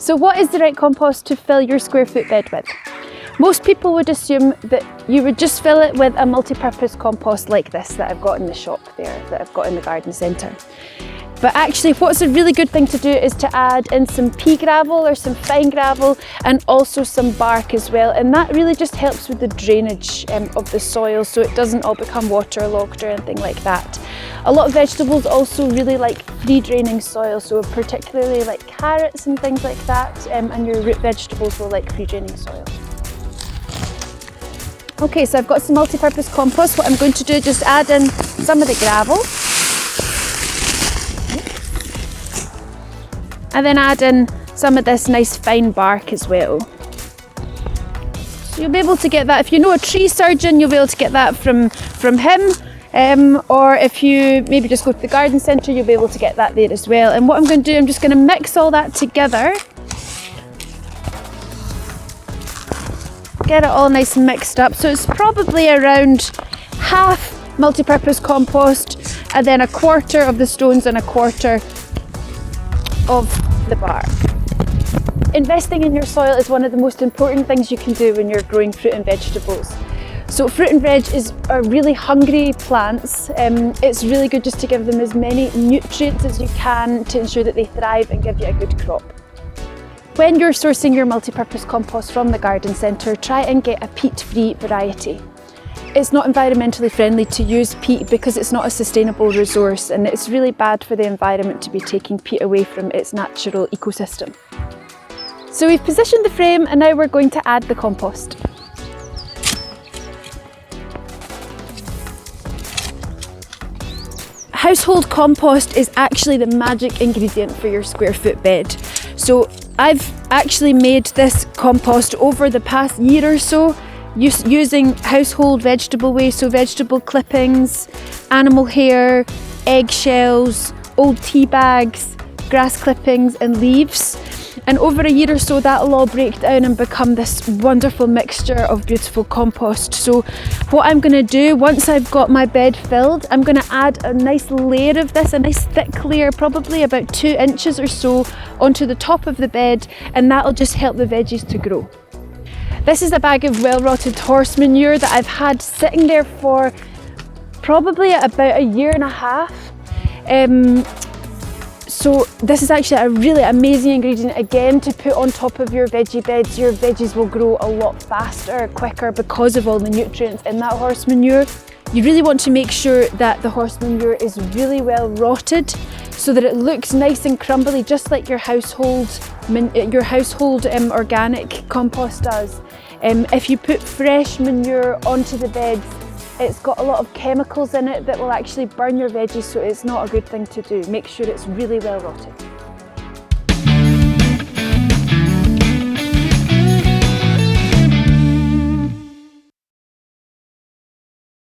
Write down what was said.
So what is the right compost to fill your square foot bed with? Most people would assume that you would just fill it with a multi-purpose compost like this that I've got in the shop there, that I've got in the garden centre. But actually what's a really good thing to do is to add in some pea gravel or some fine gravel and also some bark as well, and that really just helps with the drainage of the soil so it doesn't all become waterlogged or anything like that. A lot of vegetables also really like free draining soil, so particularly like carrots and things like that, and your root vegetables will like free draining soil. Okay, so I've got some multi-purpose compost. What I'm going to do is just add in some of the gravel. And then add in some of this nice fine bark as well. So you'll be able to get that, if you know a tree surgeon, you'll be able to get that from him. Or if you maybe just go to the garden centre, you'll be able to get that there as well. And what I'm going to do, I'm just going to mix all that together. Get it all nice and mixed up. So it's probably around half multi-purpose compost and then a quarter of the stones and a quarter of the bark. Investing in your soil is one of the most important things you can do when you're growing fruit and vegetables. So fruit and veg are really hungry plants. It's really good just to give them as many nutrients as you can to ensure that they thrive and give you a good crop. When you're sourcing your multi-purpose compost from the garden centre, try and get a peat-free variety. It's not environmentally friendly to use peat because it's not a sustainable resource, and it's really bad for the environment to be taking peat away from its natural ecosystem. So we've positioned the frame and now we're going to add the compost. Household compost is actually the magic ingredient for your square foot bed. So I've actually made this compost over the past year or so using household vegetable waste, so vegetable clippings, animal hair, eggshells, old tea bags, grass clippings and leaves. And over a year or so that'll all break down and become this wonderful mixture of beautiful compost. So what I'm going to do, once I've got my bed filled, I'm going to add a nice layer of this, a nice thick layer, probably about 2 inches or so, onto the top of the bed, and that'll just help the veggies to grow. This is a bag of well-rotted horse manure that I've had sitting there for probably about a year and a half. So this is actually a really amazing ingredient again to put on top of your veggie beds. Your veggies will grow a lot faster, quicker because of all the nutrients in that horse manure. You really want to make sure that the horse manure is really well rotted so that it looks nice and crumbly, just like your household organic compost does. If you put fresh manure onto the beds, it's got a lot of chemicals in it that will actually burn your veggies, so it's not a good thing to do. Make sure it's really well rotted.